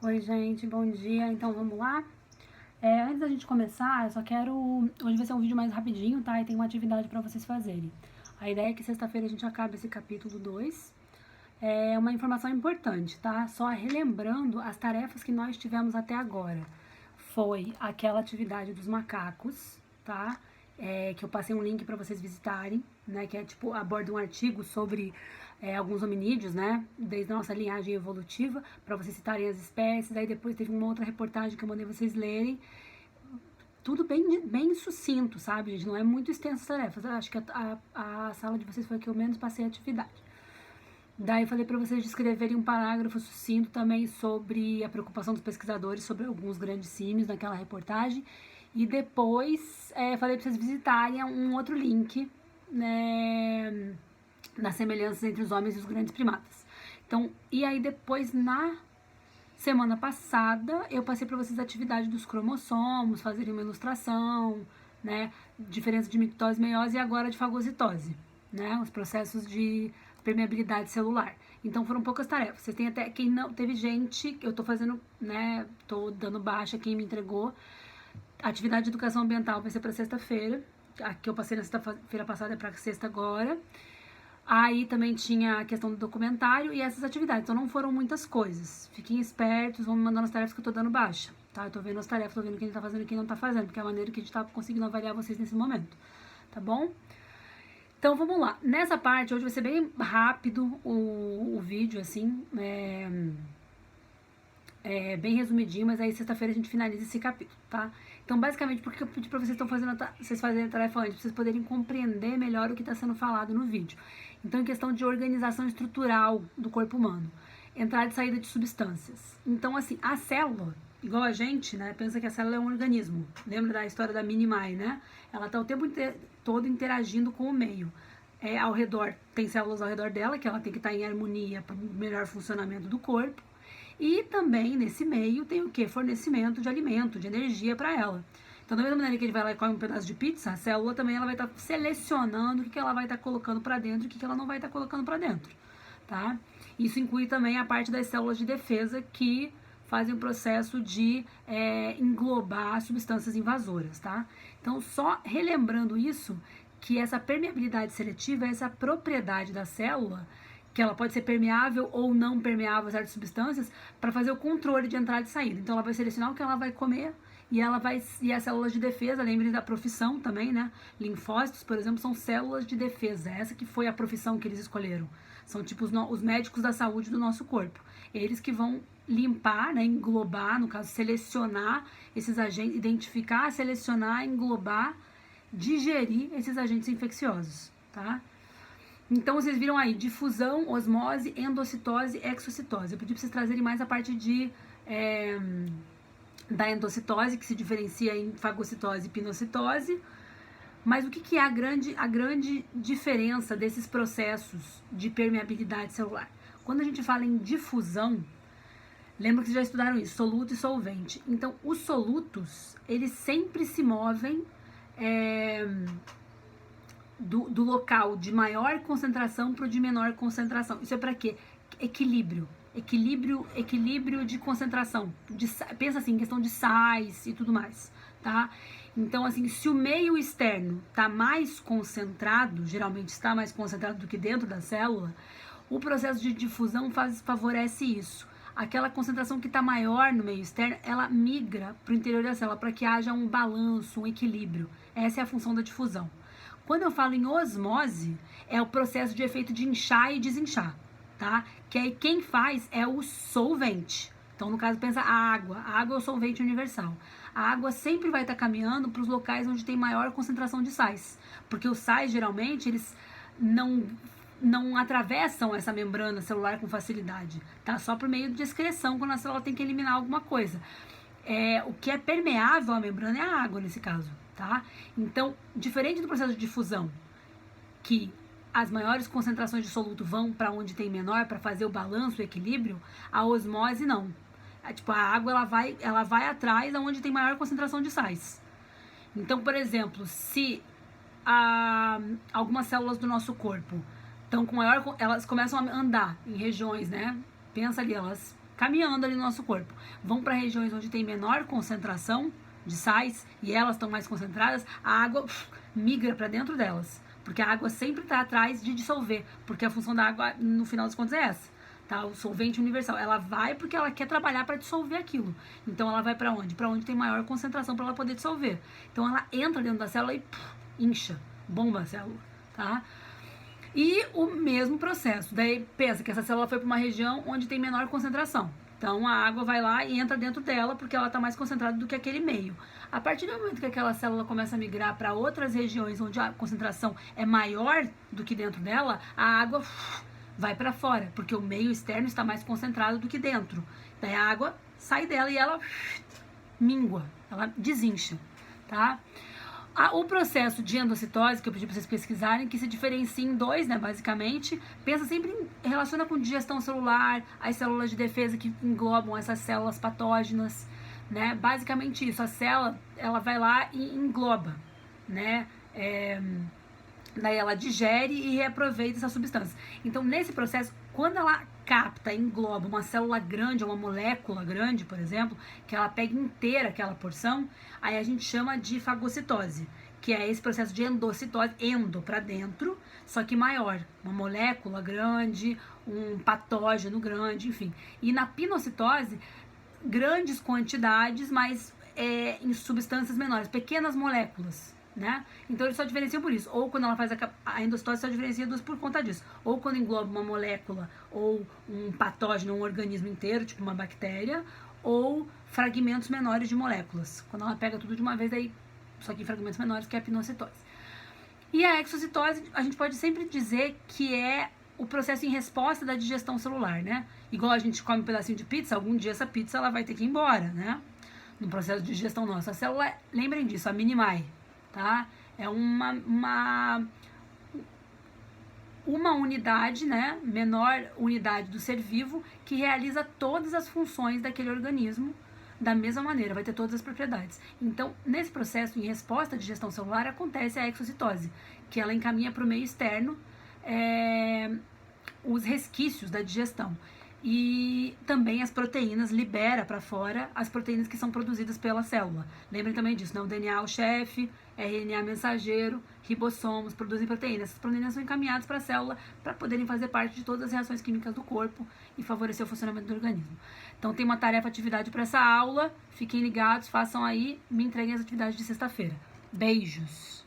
Oi, gente, bom dia. Então, vamos lá? Antes da gente começar, eu só quero... Hoje vai ser um vídeo mais rapidinho, tá? E tem uma atividade pra vocês fazerem. A ideia é que sexta-feira a gente acabe esse capítulo 2. É uma informação importante, tá? Só relembrando as tarefas que nós tivemos até agora. Foi aquela atividade dos macacos, tá? Que eu passei um link para vocês visitarem, né? Que é tipo, aborda um artigo sobre alguns hominídeos, né? Desde a nossa linhagem evolutiva, para vocês citarem as espécies. Aí depois teve uma outra reportagem que eu mandei vocês lerem. Tudo bem sucinto, sabe, gente? Não é muito extenso as tarefas. Eu acho que a sala de vocês foi a que eu menos passei a atividade. Daí falei para vocês descreverem um parágrafo sucinto também sobre a preocupação dos pesquisadores sobre alguns grandes símios naquela reportagem. E depois falei para vocês visitarem um outro link, né, nas semelhanças entre os homens e os grandes primatas. Então, e aí depois na semana passada eu passei para vocês a atividade dos cromossomos, fazerem uma ilustração, né, diferença de mitose e meiose e agora de fagocitose, né, os processos de permeabilidade celular. Então foram poucas tarefas. Vocês têm até quem não teve gente, eu tô fazendo, né, tô dando baixa quem me entregou. A atividade de educação ambiental vai ser para sexta-feira. A que eu passei na sexta-feira passada é para sexta agora. Aí também tinha a questão do documentário e essas atividades. Então não foram muitas coisas. Fiquem espertos, vão me mandando as tarefas que eu tô dando baixa, tá? Eu tô vendo as tarefas, tô vendo quem tá fazendo e quem não tá fazendo, porque é a maneira que a gente tá conseguindo avaliar vocês nesse momento, tá bom? Então vamos lá. Nessa parte, hoje vai ser bem rápido o vídeo, assim, bem resumidinho, mas aí sexta-feira a gente finaliza esse capítulo, tá? Então, basicamente, porque eu pedi pra vocês vocês fazerem a tarefa antes, pra vocês poderem compreender melhor o que está sendo falado no vídeo. Então, em questão de organização estrutural do corpo humano, entrada e saída de substâncias. Então, assim, a célula, igual a gente, né, pensa que a célula é um organismo. Lembra da história da Minimai, né? Ela tá o tempo todo interagindo com o meio. Ao redor, tem células ao redor dela, que ela tem que estar em harmonia para o melhor funcionamento do corpo. E também, nesse meio, tem o quê? Fornecimento de alimento, de energia para ela. Então, da mesma maneira que ele vai lá e come um pedaço de pizza, a célula também ela vai estar selecionando o que ela vai estar colocando para dentro e o que ela não vai estar colocando para dentro, tá? Isso inclui também a parte das células de defesa que fazem o processo de englobar substâncias invasoras, tá? Então, só relembrando isso, que essa permeabilidade seletiva é essa propriedade da célula, que ela pode ser permeável ou não permeável a certas substâncias, para fazer o controle de entrada e saída. Então, ela vai selecionar o que ela vai comer e as células de defesa, lembrem da profissão também, né? Linfócitos, por exemplo, são células de defesa. Essa que foi a profissão que eles escolheram. São tipo os médicos da saúde do nosso corpo. Eles que vão limpar, né, englobar, no caso, selecionar esses agentes, identificar, selecionar, englobar, digerir esses agentes infecciosos, tá? Então, vocês viram aí, difusão, osmose, endocitose, exocitose. Eu pedi para vocês trazerem mais a parte da endocitose, que se diferencia em fagocitose e pinocitose. Mas o que é a grande diferença desses processos de permeabilidade celular? Quando a gente fala em difusão, lembra que vocês já estudaram isso, soluto e solvente. Então, os solutos, eles sempre se movem do local de maior concentração para o de menor concentração. Isso é para quê? Equilíbrio de concentração. Pensa assim, questão de sais e tudo mais, tá? Então, assim, se o meio externo está mais concentrado, geralmente está mais concentrado do que dentro da célula, o processo de difusão favorece isso. Aquela concentração que está maior no meio externo, ela migra para o interior da célula para que haja um balanço, um equilíbrio. Essa é a função da difusão. Quando eu falo em osmose, é o processo de efeito de inchar e desinchar, tá? Que aí quem faz é o solvente. Então, no caso, pensa a água é o solvente universal. A água sempre vai estar caminhando para os locais onde tem maior concentração de sais, porque os sais, geralmente, eles não atravessam essa membrana celular com facilidade, tá? Só por meio de excreção, quando a célula tem que eliminar alguma coisa. O que é permeável à membrana é a água, nesse caso, tá? Então, diferente do processo de difusão, que as maiores concentrações de soluto vão para onde tem menor, para fazer o balanço, o equilíbrio, a osmose não. Tipo, a água ela vai atrás aonde tem maior concentração de sais. Então, por exemplo, se algumas células do nosso corpo estão com maior, elas começam a andar em regiões, né? Pensa ali, elas caminhando ali no nosso corpo. Vão para regiões onde tem menor concentração de sais e elas estão mais concentradas, a água migra para dentro delas. Porque a água sempre está atrás de dissolver, porque a função da água, no final das contas, é essa. Tá? O solvente universal. Ela vai porque ela quer trabalhar para dissolver aquilo. Então ela vai para onde? Para onde tem maior concentração para ela poder dissolver. Então ela entra dentro da célula e incha, bomba a célula. Tá? E o mesmo processo. Daí pensa que essa célula foi para uma região onde tem menor concentração. Então a água vai lá e entra dentro dela porque ela está mais concentrada do que aquele meio. A partir do momento que aquela célula começa a migrar para outras regiões onde a concentração é maior do que dentro dela, a água vai para fora, porque o meio externo está mais concentrado do que dentro. Daí a água sai dela e ela mingua, ela desincha, tá? O processo de endocitose, que eu pedi para vocês pesquisarem, que se diferencia em dois, né, basicamente. Pensa sempre relaciona com digestão celular, as células de defesa que englobam essas células patógenas, né? Basicamente isso, a célula, ela vai lá e engloba, né? Daí ela digere e reaproveita essa substância. Então, nesse processo, quando ela capta, engloba uma célula grande, uma molécula grande, por exemplo, que ela pega inteira aquela porção, aí a gente chama de fagocitose, que é esse processo de endocitose, endo para dentro, só que maior, uma molécula grande, um patógeno grande, enfim. E na pinocitose, grandes quantidades, mas em substâncias menores, pequenas moléculas. Né? Então eles só diferenciam por isso. Ou quando ela faz a endocitose, só diferencia duas por conta disso. Ou quando engloba uma molécula ou um patógeno, um organismo inteiro, tipo uma bactéria, ou fragmentos menores de moléculas. Quando ela pega tudo de uma vez, aí, só que em fragmentos menores, que é a pinocitose. E a exocitose, a gente pode sempre dizer que é o processo em resposta da digestão celular, né? Igual a gente come um pedacinho de pizza, algum dia essa pizza ela vai ter que ir embora, né? No processo de digestão nossa. A célula, lembrem disso, a mini-mai. Tá? É uma unidade, né, menor unidade do ser vivo que realiza todas as funções daquele organismo da mesma maneira, vai ter todas as propriedades. Então, nesse processo, em resposta à digestão celular, acontece a exocitose, que ela encaminha para o meio externo os resquícios da digestão. E também as proteínas, libera para fora as proteínas que são produzidas pela célula. Lembrem também disso, né? O DNA, o chefe, RNA mensageiro, ribossomos, produzem proteínas. Essas proteínas são encaminhadas para a célula para poderem fazer parte de todas as reações químicas do corpo e favorecer o funcionamento do organismo. Então tem uma tarefa, atividade para essa aula. Fiquem ligados, façam aí, me entreguem as atividades de sexta-feira. Beijos!